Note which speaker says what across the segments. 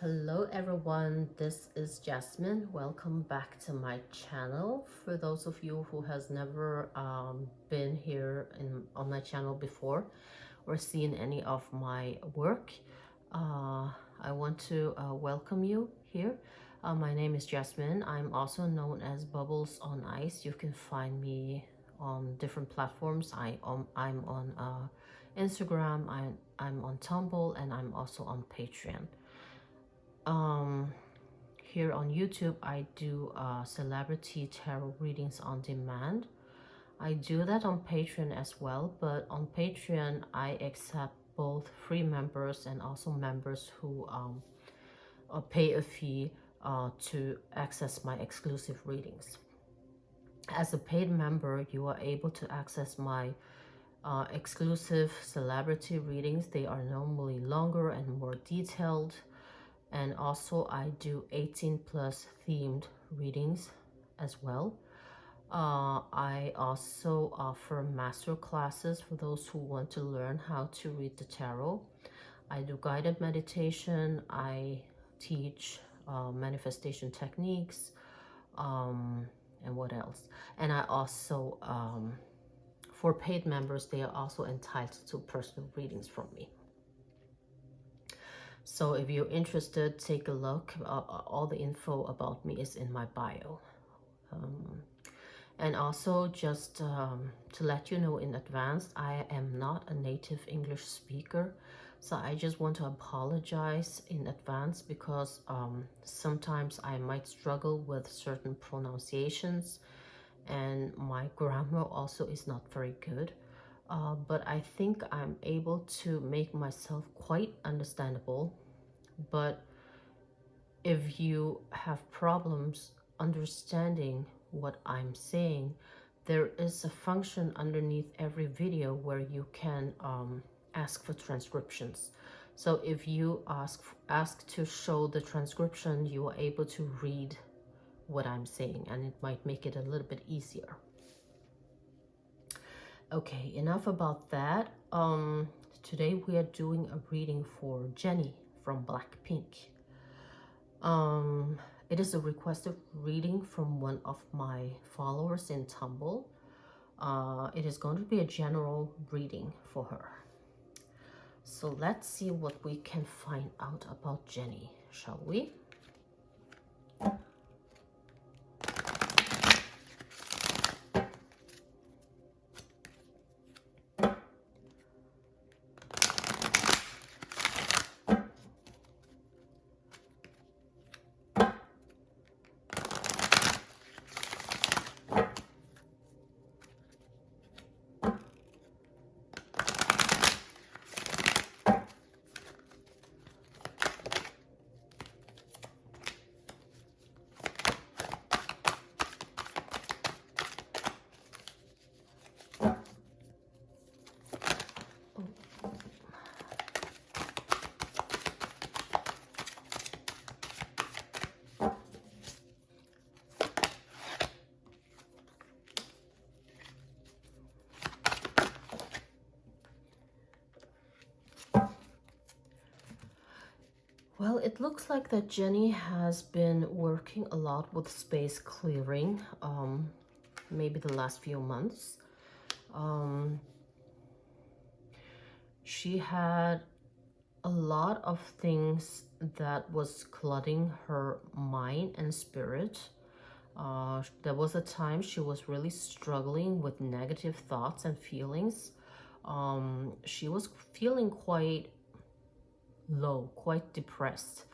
Speaker 1: Hello everyone, this is Jasmine. Welcome back to my channel. For those of you who has never been here on my channel before or seen any of my work, I want to welcome you here. My name is Jasmine. I'm also known as Bubbles on Ice. You can find me on different platforms. I'm on Instagram, I'm on Tumblr, and I'm also on Patreon. Here on YouTube, I do celebrity tarot readings on demand. I do that on Patreon as well, but on Patreon, I accept both free members and also members who pay a fee to access my exclusive readings. As a paid member, you are able to access my exclusive celebrity readings. They are normally longer and more detailed. And also I do 18 plus themed readings as well. I also offer master classes for those who want to learn how to read the tarot. I do guided meditation. I teach manifestation techniques, and what else? And I also, for paid members, they are also entitled to personal readings from me. So if you're interested, take a look. All the info about me is in my bio. And also just to let you know in advance, I am not a native English speaker. So I just want to apologize in advance because sometimes I might struggle with certain pronunciations and my grammar also is not very good. But I think I'm able to make myself quite understandable. But if you have problems understanding what I'm saying, there is a function underneath every video where you can ask for transcriptions. So if you ask to show the transcription, you are able to read what I'm saying, and it might make it a little bit easier. Okay, enough about that. Today we are doing a reading for Jennie from Blackpink. It is a requested reading from one of my followers in Tumblr. It is going to be a general reading for her. So let's see what we can find out about Jennie, shall we? Well, it looks like that Jennie has been working a lot with space clearing, maybe the last few months. She had a lot of things that was cluttering her mind and spirit. There was a time she was really struggling with negative thoughts and feelings. She was feeling quite low, quite depressed.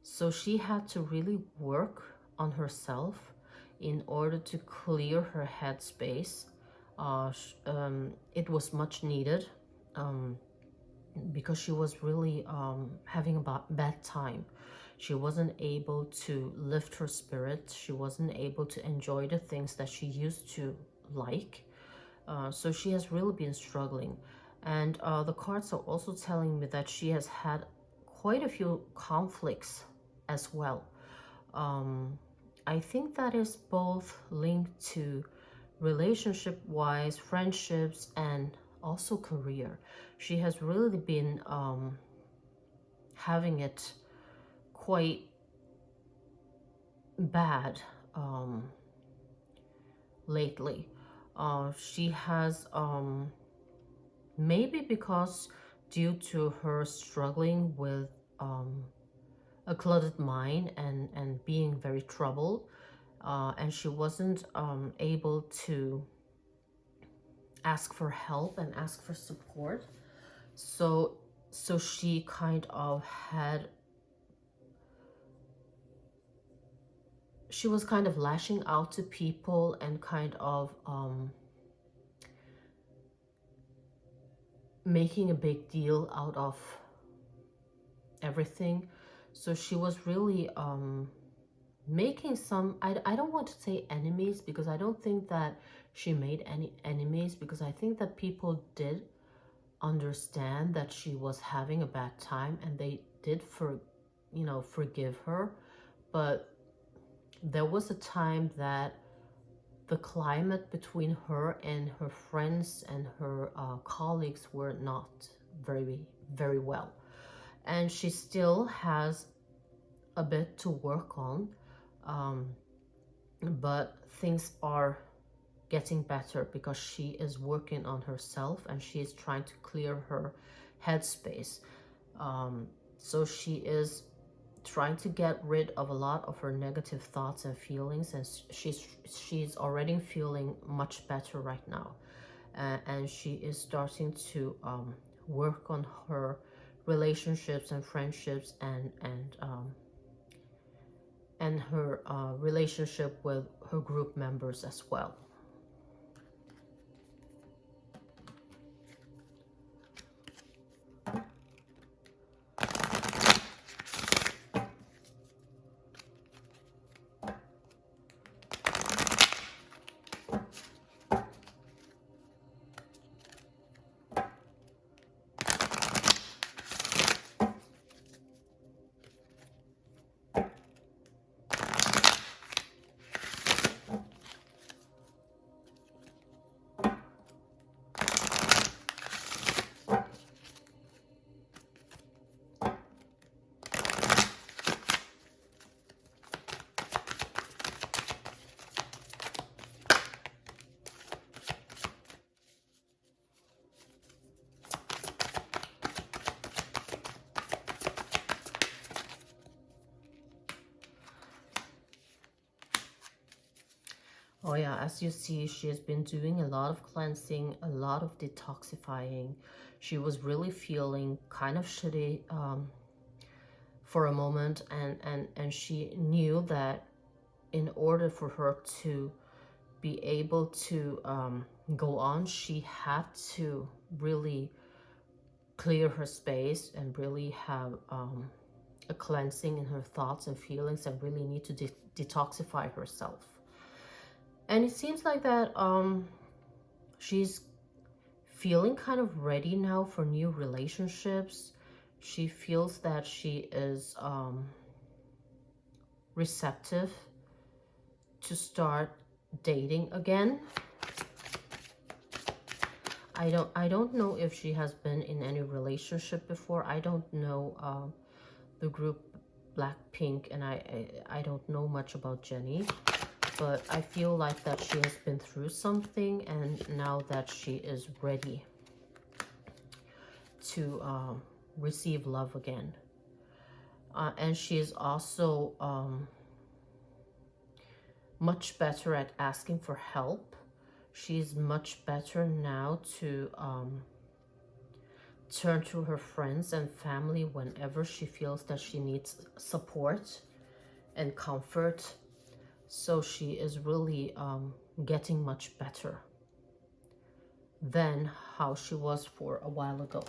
Speaker 1: So she had to really work on herself in order to clear her headspace. It was much needed because she was really having a bad time. She wasn't able to lift her spirit. She wasn't able to enjoy the things that she used to like. So she has really been struggling. And the cards are also telling me that she has had quite a few conflicts as well. I think that is both linked to relationship-wise, friendships, and also career. She has really been having it quite bad lately. She has maybe because due to her struggling with a cluttered mind and being very troubled, and she wasn't able to ask for help and ask for support. So she kind of had, she was kind of lashing out to people and kind of making a big deal out of everything. So she was really making some, I don't want to say enemies, because I don't think that she made any enemies, because I think that people did understand that she was having a bad time and they did forgive her. But there was a time that the climate between her and her friends and her colleagues were not very, very well. And she still has a bit to work on, but things are getting better because she is working on herself and she is trying to clear her headspace. So she is trying to get rid of a lot of her negative thoughts and feelings, and she's already feeling much better right now, and she is starting to work on her relationships and friendships and her relationship with her group members as well. Oh yeah, as you see, she has been doing a lot of cleansing, a lot of detoxifying. She was really feeling kind of shitty for a moment, and she knew that in order for her to be able to go on, she had to really clear her space and really have a cleansing in her thoughts and feelings, and really need to detoxify herself. And it seems like that she's feeling kind of ready now for new relationships. She feels that she is receptive to start dating again. I don't know if she has been in any relationship before. I don't know the group Blackpink, and I don't know much about Jennie. But I feel like that she has been through something, and now that she is ready to receive love again. And she is also much better at asking for help. She's much better now to turn to her friends and family whenever she feels that she needs support and comfort. So she is really getting much better than how she was for a while ago.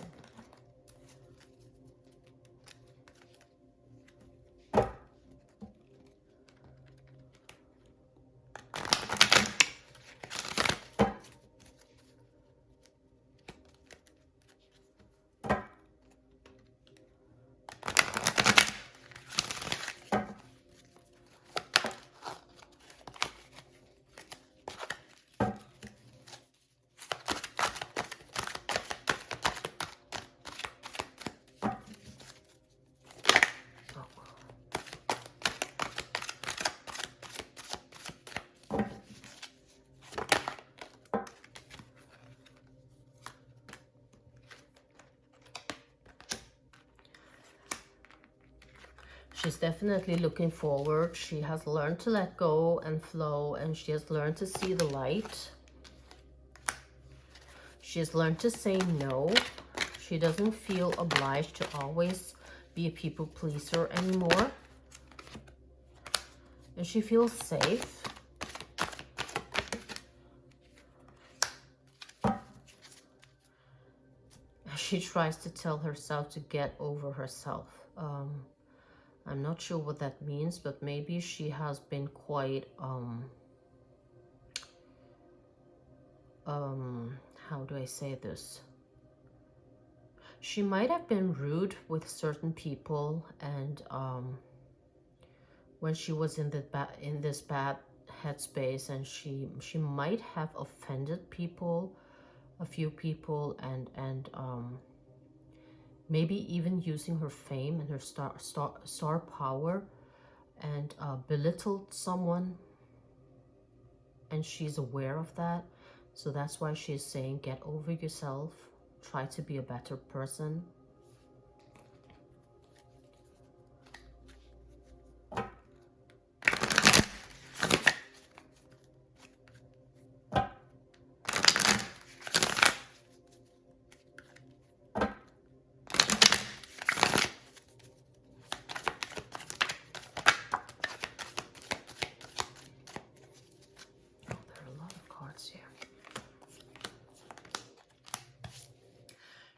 Speaker 1: She's definitely looking forward. She has learned to let go and flow, and she has learned to see the light. She has learned to say no. She doesn't feel obliged to always be a people pleaser anymore. And she feels safe. She tries to tell herself to get over herself. I'm not sure what that means, but maybe she has been quite, how do I say this? She might have been rude with certain people, and when she was in this bad headspace, and she might have offended people, a few people, and maybe even using her fame and her star power and belittled someone, and she's aware of that. So that's why she's saying, get over yourself, try to be a better person.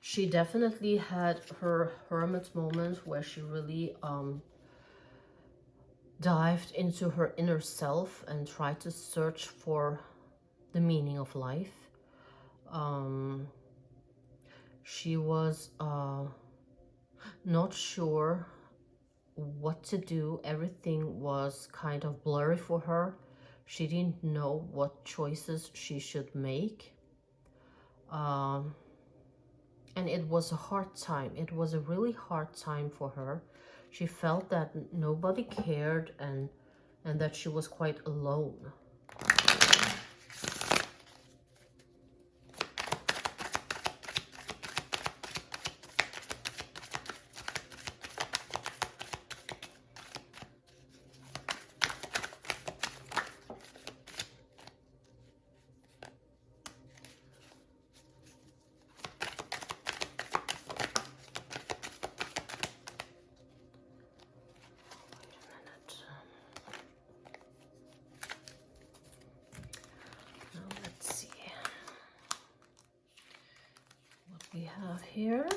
Speaker 1: She definitely had her hermit moment where she really dived into her inner self and tried to search for the meaning of life. She was not sure what to do. Everything was kind of blurry for her. She didn't know what choices she should make. And it was a hard time. It was a really hard time for her. She felt that nobody cared, and that she was quite alone. We have here.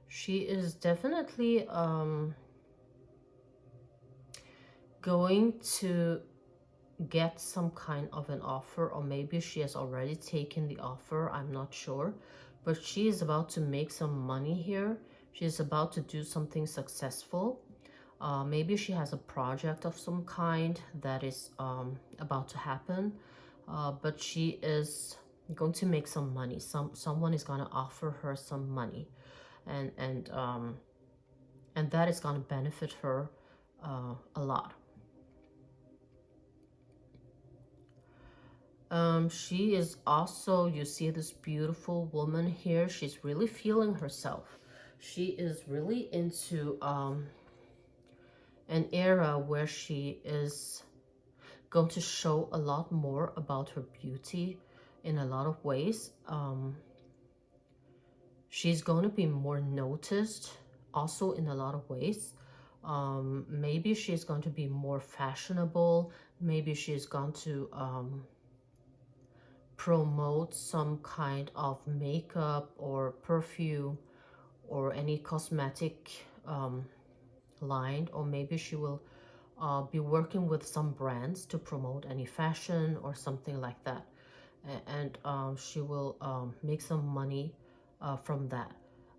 Speaker 1: She is definitely going to get some kind of an offer, or maybe she has already taken the offer, I'm not sure, but she is about to make some money here. She's about to do something successful. Maybe she has a project of some kind that is about to happen, but she is going to make some money. Someone is going to offer her some money, and that is going to benefit her a lot. She is also, you see this beautiful woman here, she's really feeling herself. She is really into an era where she is going to show a lot more about her beauty in a lot of ways. She's going to be more noticed also in a lot of ways. Maybe she's going to be more fashionable. Maybe she's going to promote some kind of makeup or perfume or any cosmetic line, or maybe she will be working with some brands to promote any fashion or something like that, and she will make some money from that.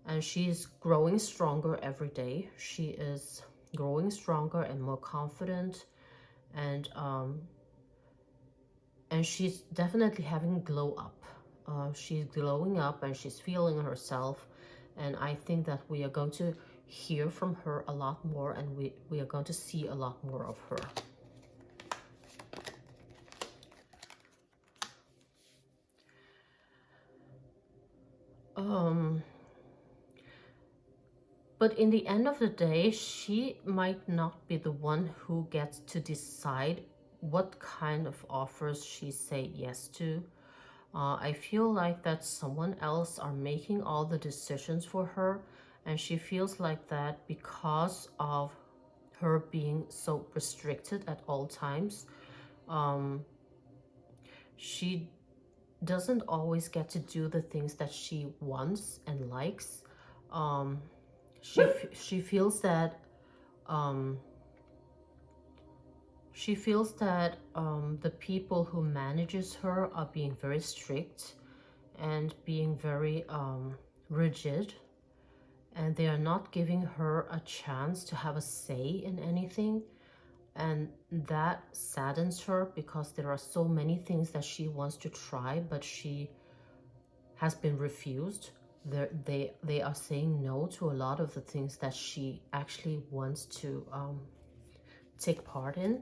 Speaker 1: And she's growing stronger every day. She is growing stronger and more confident, and she's definitely having a glow up. She's glowing up and she's feeling herself. And I think that we are going to hear from her a lot more, and we are going to see a lot more of her. But in the end of the day, she might not be the one who gets to decide what kind of offers she say yes to. I feel like that someone else are making all the decisions for her, and she feels like that because of her being so restricted at all times. She doesn't always get to do the things that she wants and likes. She feels that the people who manages her are being very strict and being very rigid, and they are not giving her a chance to have a say in anything. And that saddens her because there are so many things that she wants to try, but she has been refused. They are saying no to a lot of the things that she actually wants to take part in.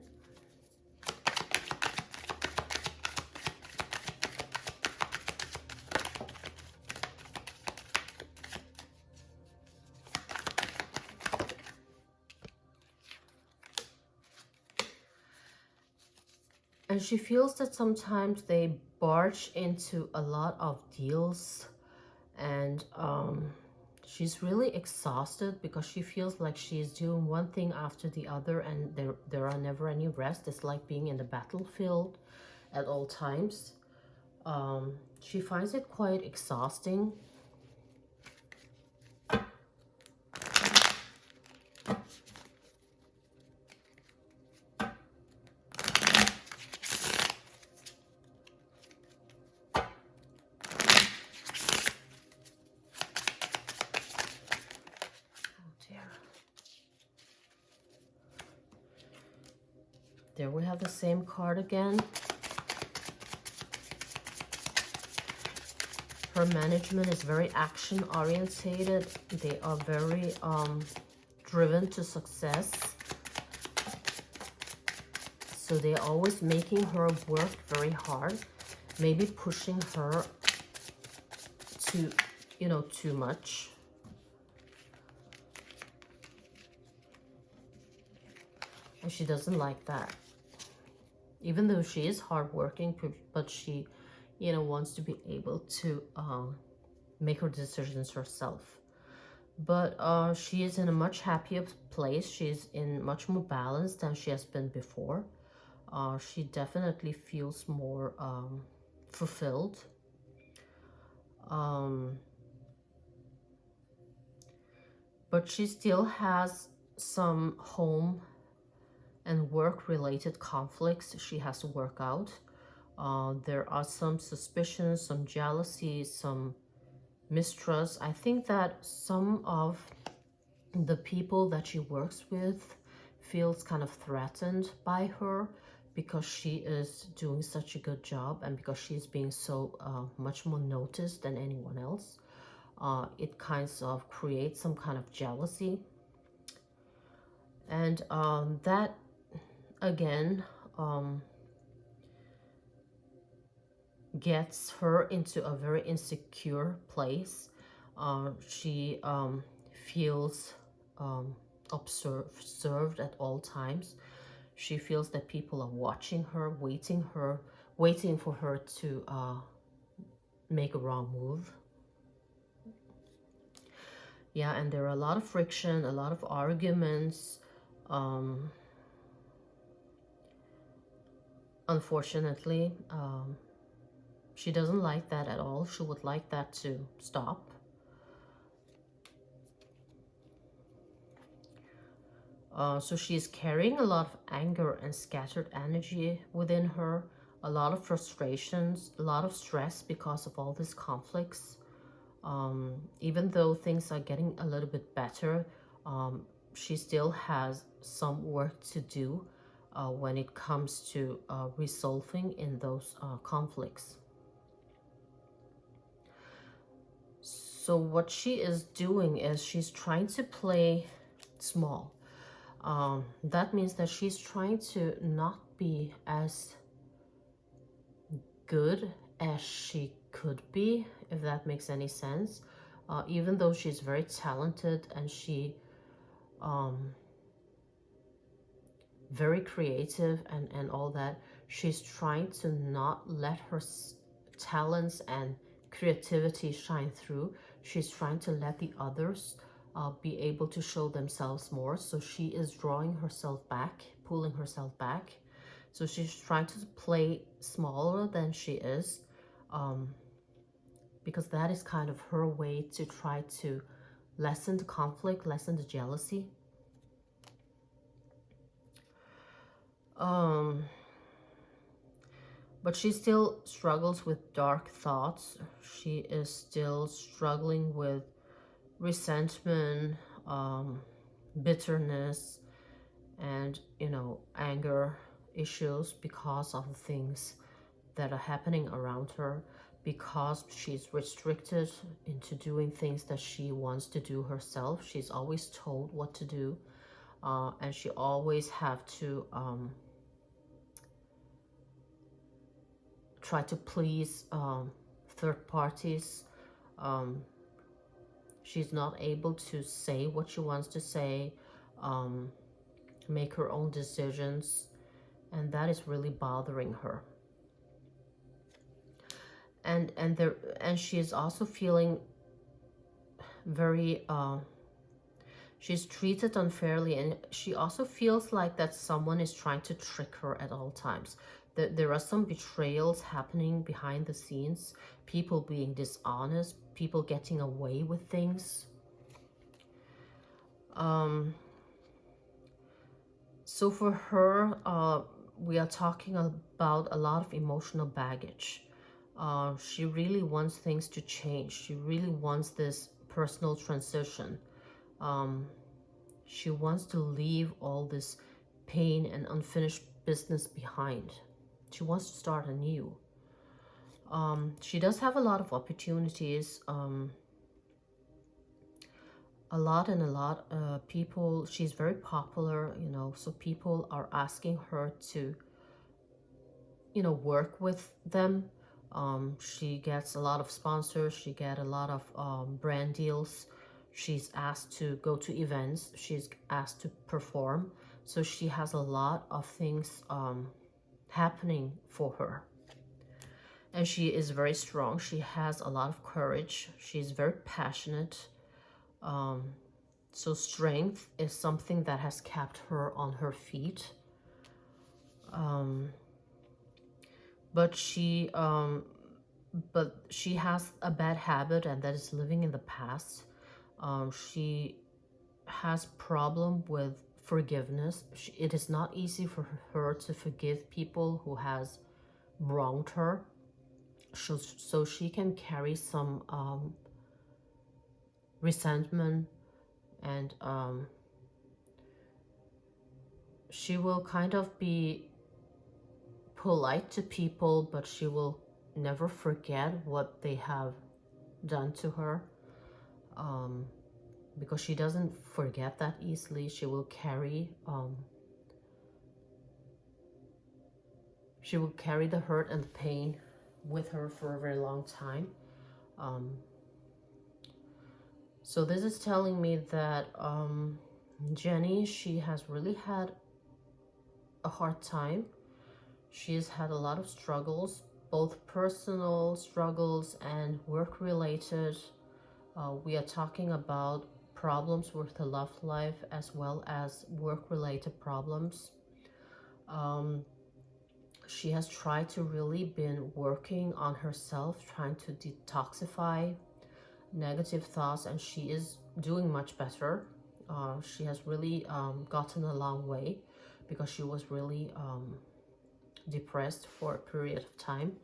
Speaker 1: And she feels that sometimes they barge into a lot of deals, and she's really exhausted because she feels like she's doing one thing after the other, and there are never any rest. It's like being in the battlefield at all times. She finds it quite exhausting. There we have the same card again. Her management is very action orientated. They are very driven to success. So they're always making her work very hard, maybe pushing her to, too much. And she doesn't like that. Even though she is hardworking, but she, wants to be able to make her decisions herself. But she is in a much happier place. She's in much more balance than she has been before. She definitely feels more fulfilled. But she still has some home and work-related conflicts she has to work out. There are some suspicions, some jealousy, some mistrust. I think that some of the people that she works with feels kind of threatened by her because she is doing such a good job, and because she's being so much more noticed than anyone else. It kind of creates some kind of jealousy. And that, again, gets her into a very insecure place. She feels observed at all times. She feels that people are watching her, waiting for her to make a wrong move. Yeah, and there are a lot of friction, a lot of arguments. Unfortunately, she doesn't like that at all. She would like that to stop. So she's carrying a lot of anger and scattered energy within her, a lot of frustrations, a lot of stress because of all these conflicts. Even though things are getting a little bit better, she still has some work to do when it comes to resolving in those conflicts. So what she is doing is she's trying to play small. That means that she's trying to not be as good as she could be, if that makes any sense. Even though she's very talented and she very creative and all that, she's trying to not let her talents and creativity shine through. She's trying to let the others be able to show themselves more. So she is drawing herself back, pulling herself back. So she's trying to play smaller than she is, because that is kind of her way to try to lessen the conflict, lessen the jealousy. But she still struggles with dark thoughts. She is still struggling with resentment, bitterness, and, you know, anger issues because of the things that are happening around her, because she's restricted into doing things that she wants to do herself. She's always told what to do, and she always have to try to please third parties. She's not able to say what she wants to say, make her own decisions, and that is really bothering her. And she is also feeling very she's treated unfairly, and she also feels like that someone is trying to trick her at all times. There are some betrayals happening behind the scenes, people being dishonest, people getting away with things. So for her, we are talking about a lot of emotional baggage. She really wants things to change. She really wants this personal transition. She wants to leave all this pain and unfinished business behind. She wants to start anew. She does have a lot of opportunities. A lot people, she's very popular, you know, so people are asking her to, you know, work with them. She gets a lot of sponsors, she gets a lot of brand deals. She's asked to go to events, she's asked to perform. So she has a lot of things happening for her. And she is very strong. She has a lot of courage. She's very passionate. So strength is something that has kept her on her feet. But she has a bad habit, and that is living in the past. She has problem with forgiveness. It is not easy for her to forgive people who has wronged her. So she can carry some resentment, and she will kind of be polite to people, but she will never forget what they have done to her, because she doesn't forget that easily. She will carry the hurt and the pain with her for a very long time. So this is telling me that Jennie, she has really had a hard time. She has had a lot of struggles, both personal struggles and work-related. We are talking about problems with the love life as well as work-related problems. She has tried to really been working on herself, trying to detoxify negative thoughts, and she is doing much better. She has really gotten a long way, because she was really depressed for a period of time.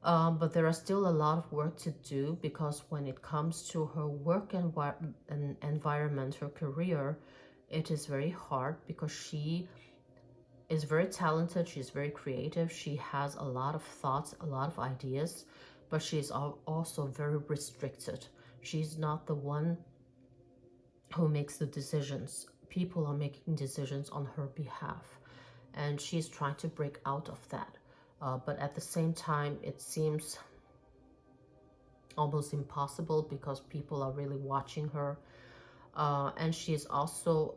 Speaker 1: But there are still a lot of work to do, because when it comes to her work environment, her career, it is very hard, because she is very talented, she's very creative, she has a lot of thoughts, a lot of ideas, but she's also very restricted. She's not the one who makes the decisions. People are making decisions on her behalf, and she's trying to break out of that. But at the same time, it seems almost impossible because people are really watching her. And she's also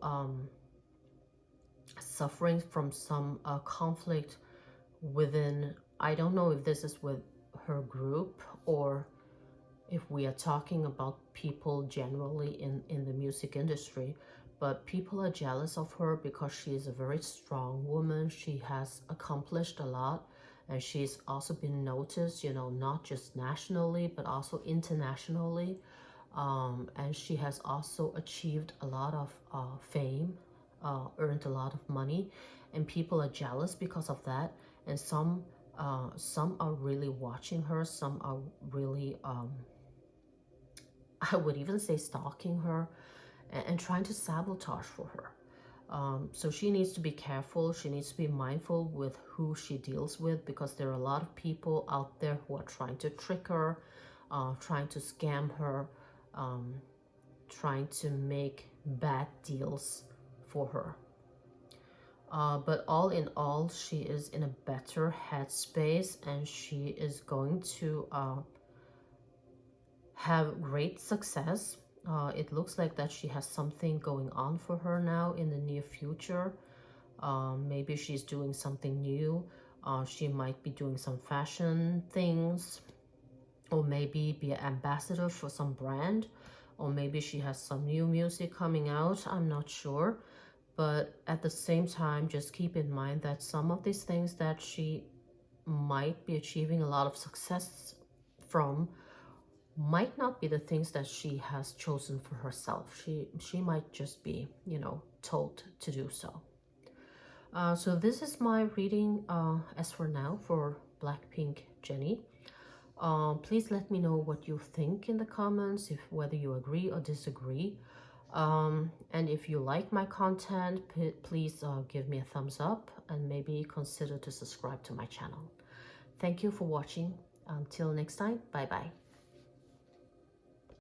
Speaker 1: suffering from some conflict within, I don't know if this is with her group or if we are talking about people generally in the music industry, but people are jealous of her because she is a very strong woman. She has accomplished a lot, and she's also been noticed, you know, not just nationally, but also internationally. And she has also achieved a lot of fame, earned a lot of money, and people are jealous because of that. And some are really watching her. Some are really, I would even say, stalking her and trying to sabotage for her. So she needs to be careful. She needs to be mindful with who she deals with, because there are a lot of people out there who are trying to trick her, trying to scam her, trying to make bad deals for her. But all in all, she is in a better headspace, and she is going to have great success. It looks like that she has something going on for her now in the near future. Maybe she's doing something new. She might be doing some fashion things, or maybe be an ambassador for some brand, or maybe she has some new music coming out. I'm not sure. But at the same time, just keep in mind that some of these things that she might be achieving a lot of success from might not be the things that she has chosen for herself. She might just be, you know, told to do so. So this is my reading as for now for Blackpink Jennie. Please let me know what you think in the comments, if whether you agree or disagree. And if you like my content, please give me a thumbs up and maybe consider to subscribe to my channel. Thank you for watching. Until next time, bye bye.